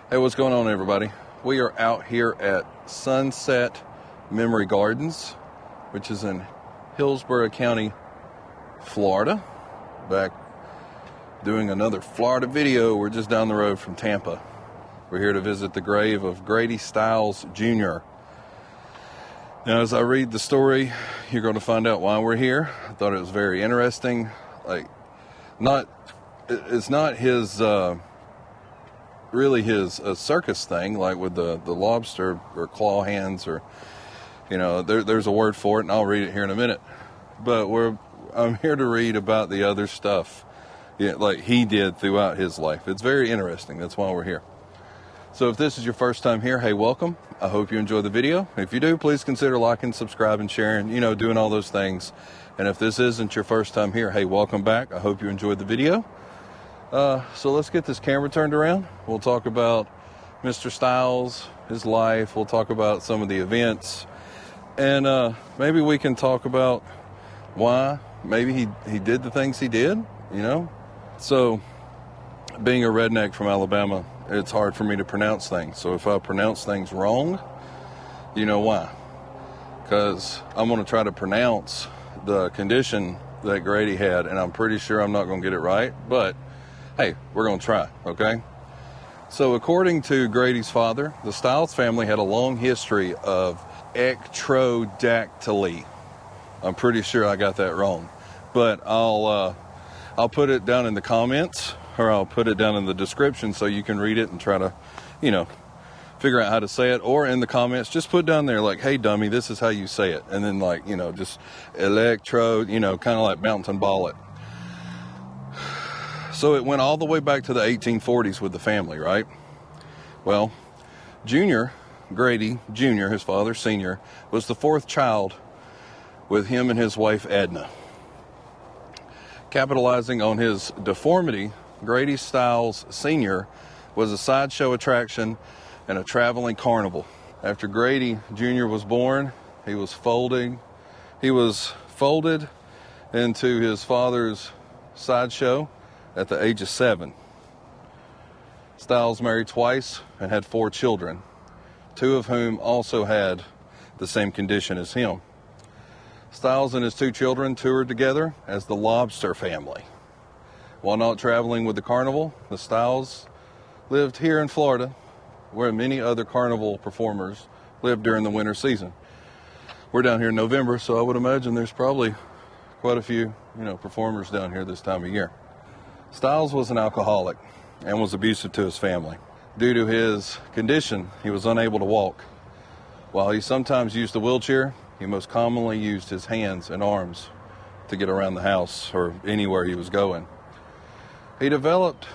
Hey, what's going on, everybody? We are out here at Sunset Memory Gardens, which is in Hillsborough County, Florida. Back doing another Florida video. We're just down the road from Tampa. We're here to visit the grave of Grady Stiles Jr. Now, as I read the story, you're going to find out why we're here. I thought it was very interesting. It's not his... really his circus thing, like with the lobster or claw hands, or there's a word for it, and I'll read it here in a minute. But I'm here to read about the other stuff, like he did throughout his life. It's very interesting. That's why we're here. So if this is your first time here, hey, welcome. I hope you enjoy the video. If you do, please consider liking, subscribing, sharing, doing all those things. And if this isn't your first time here, hey, welcome back. I hope you enjoyed the video. So let's get this camera turned around. We'll talk about Mr. Stiles, his life. We'll talk about some of the events. And maybe we can talk about why maybe he did the things he did, So, being a redneck from Alabama, it's hard for me to pronounce things. So if I pronounce things wrong, you know why. Because I'm going to try to pronounce the condition that Grady had, and I'm pretty sure I'm not going to get it right, but hey, we're going to try, okay? So according to Grady's father, the Stiles family had a long history of ectrodactyly. I'm pretty sure I got that wrong, but I'll put it down in the comments, or I'll put it down in the description so you can read it and try to, figure out how to say it. Or in the comments, just put down there like, hey, dummy, this is how you say it. And then just electro, kind of like mountain ball it. So it went all the way back to the 1840s with the family, right? Well, Grady Jr., his father, Sr., was the fourth child with him and his wife, Edna. Capitalizing on his deformity, Grady Stiles Sr. was a sideshow attraction and a traveling carnival. After Grady Jr. was born, he was folded into his father's sideshow at the age of 7. Stiles married twice and had 4 children, 2 of whom also had the same condition as him. Stiles and his 2 children toured together as the Lobster family. While not traveling with the carnival, the Stiles lived here in Florida, where many other carnival performers lived during the winter season. We're down here in November, so I would imagine there's probably quite a few, performers down here this time of year. Stiles was an alcoholic and was abusive to his family. Due to his condition, he was unable to walk. While he sometimes used a wheelchair, he most commonly used his hands and arms to get around the house or anywhere he was going. He developed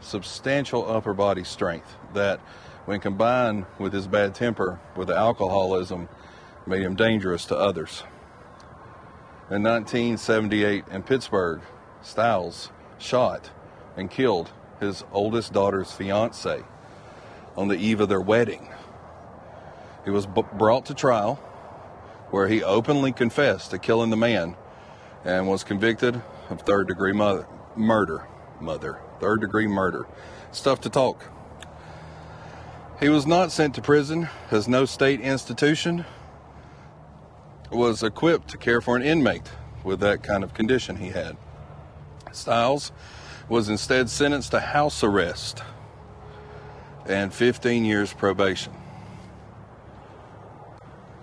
substantial upper body strength that, when combined with his bad temper with the alcoholism, made him dangerous to others. In 1978 in Pittsburgh, Stiles shot and killed his oldest daughter's fiance on the eve of their wedding. He was brought to trial, where he openly confessed to killing the man and was convicted of third-degree murder. Third-degree murder. It's tough to talk. He was not sent to prison, as no state institution was equipped to care for an inmate with that kind of condition he had. Stiles was instead sentenced to house arrest and 15 years probation.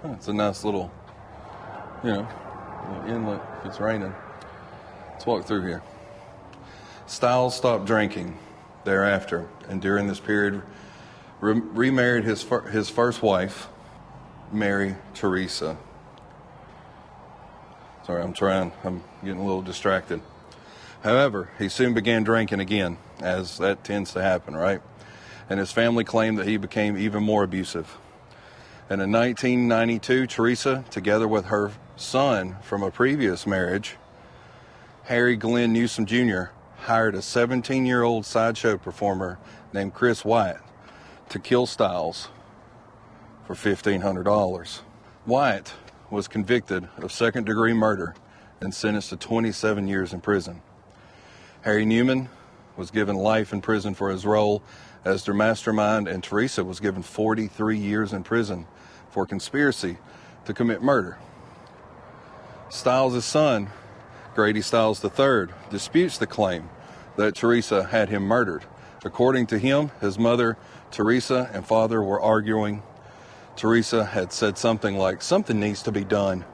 It's a nice little, inlet if it's raining. Let's walk through here. Stiles stopped drinking thereafter, and during this period remarried his first wife, Mary Teresa. Sorry, I'm getting a little distracted. However, he soon began drinking again, as that tends to happen, right? And his family claimed that he became even more abusive. And in 1992, Teresa, together with her son from a previous marriage, Harry Glenn Newsom Jr., hired a 17-year-old sideshow performer named Chris Wyatt to kill Stiles for $1,500. Wyatt was convicted of second-degree murder and sentenced to 27 years in prison. Harry Newman was given life in prison for his role as their mastermind, and Teresa was given 43 years in prison for conspiracy to commit murder. Stiles' son, Grady Stiles III, disputes the claim that Teresa had him murdered. According to him, his mother, Teresa, and father were arguing. Teresa had said something like, "Something needs to be done."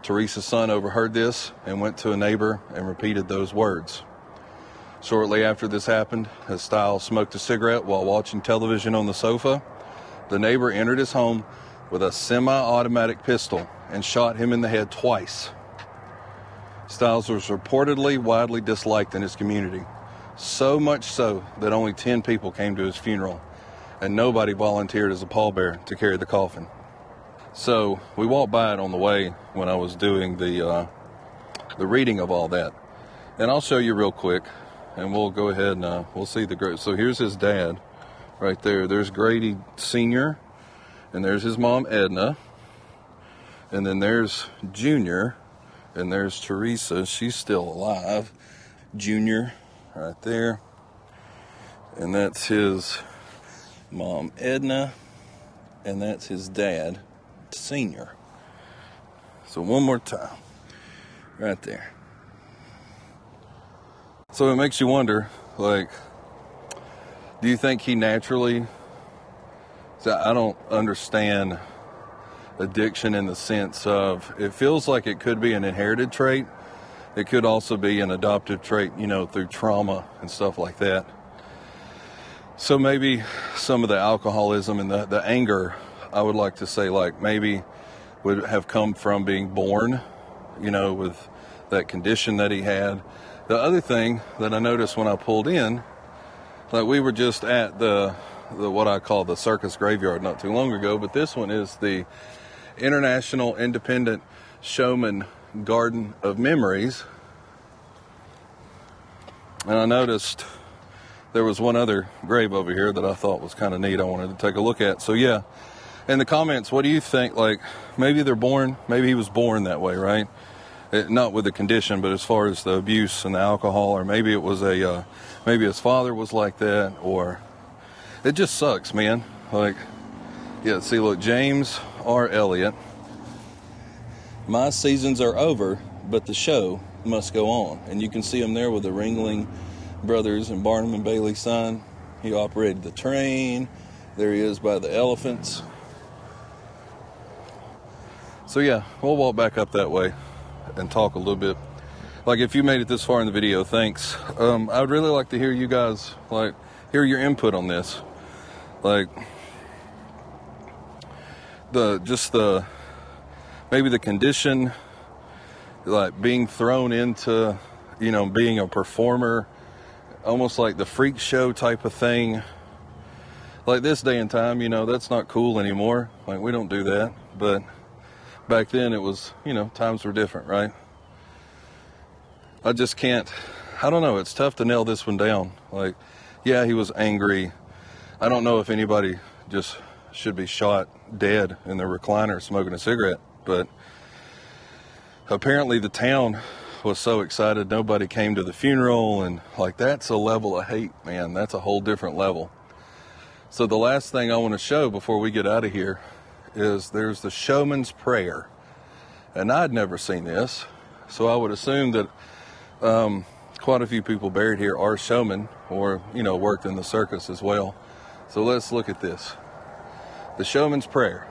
Teresa's son overheard this and went to a neighbor and repeated those words. Shortly after this happened, as Stiles smoked a cigarette while watching television on the sofa, the neighbor entered his home with a semi-automatic pistol and shot him in the head twice. Stiles was reportedly widely disliked in his community, so much so that only 10 people came to his funeral, and nobody volunteered as a pallbearer to carry the coffin. So we walked by it on the way when I was doing the reading of all that, and I'll show you real quick, and we'll go ahead and we'll see the grave. So here's his dad, right there. There's Grady Sr., and there's his mom Edna, and then there's Junior, and there's Teresa. She's still alive. Junior, right there, and that's his mom Edna, and that's his dad Senior. So one more time, right there. So it makes you wonder, like, do you think he naturally, I don't understand addiction in the sense of, it feels like it could be an inherited trait. It could also be an adoptive trait, through trauma and stuff like that. So maybe some of the alcoholism and the anger, I would like to say, like, maybe would have come from being born, with that condition that he had. The other thing that I noticed when I pulled in, like, we were just at the what I call the circus graveyard not too long ago, but this one is the International Independent Showman Garden of Memories. And I noticed there was one other grave over here that I thought was kind of neat. I wanted to take a look at. So yeah, in the comments, what do you think? Like, maybe maybe he was born that way, right? Not with the condition, but as far as the abuse and the alcohol, or maybe it was maybe his father was like that, or it just sucks, man. Like, yeah, see, look, James R. Elliott. My seasons are over, but the show must go on. And you can see him there with the Ringling Brothers and Barnum and Bailey sign. He operated the train. There he is by the elephants. So yeah, we'll walk back up that way and talk a little bit. Like, if you made it this far in the video, thanks. I would really like to hear you guys, hear your input on this. Like, maybe the condition, like being thrown into, being a performer, almost like the freak show type of thing. Like, this day and time, that's not cool anymore. Like, we don't do that. But back then it was, times were different, right? I just can't, I don't know, it's tough to nail this one down. Like, yeah, he was angry. I don't know if anybody just should be shot dead in their recliner smoking a cigarette, but apparently the town was so excited nobody came to the funeral, and like, that's a level of hate, man. That's a whole different level. So the last thing I want to show before we get out of here is there's the showman's prayer, and I'd never seen this, so I would assume that quite a few people buried here are showmen, or worked in the circus as well. So let's look at this. The showman's prayer.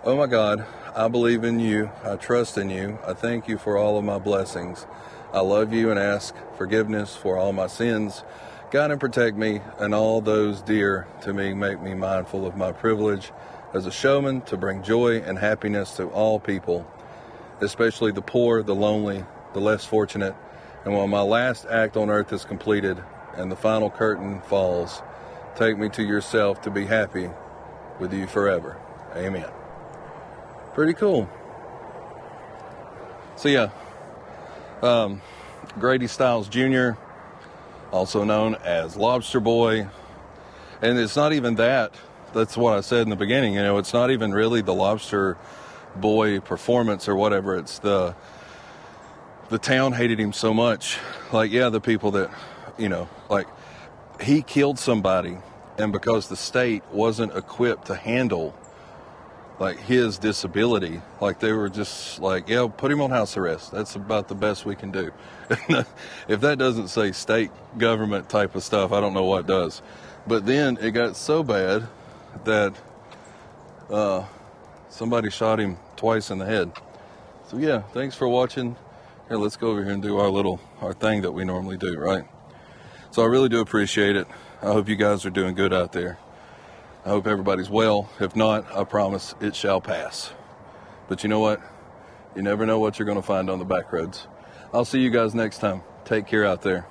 Oh my God, I believe in you. I trust in you. I thank you for all of my blessings. I love you and ask forgiveness for all my sins. Guide and protect me and all those dear to me. Make me mindful of my privilege as a showman to bring joy and happiness to all people, especially the poor, the lonely, the less fortunate. And when my last act on earth is completed and the final curtain falls, take me to yourself to be happy with you forever. Amen. Pretty cool. So yeah, Grady Stiles Jr., also known as Lobster Boy. And it's not even that. That's what I said in the beginning. It's not even really the Lobster Boy performance or whatever. It's the the town hated him so much. Like, yeah, the people that, you know, like, he killed somebody, and because the state wasn't equipped to handle, like, his disability, like, they were just like, yeah, put him on house arrest. That's about the best we can do. If that doesn't say state government type of stuff, I don't know what does. But then it got so bad that somebody shot him twice in the head. So yeah, thanks for watching. Here, let's go over here and do our thing that we normally do, right? So I really do appreciate it. I hope you guys are doing good out there. I hope everybody's well. If not, I promise it shall pass. But you know what? You never know what you're going to find on the back roads. I'll see you guys next time. Take care out there.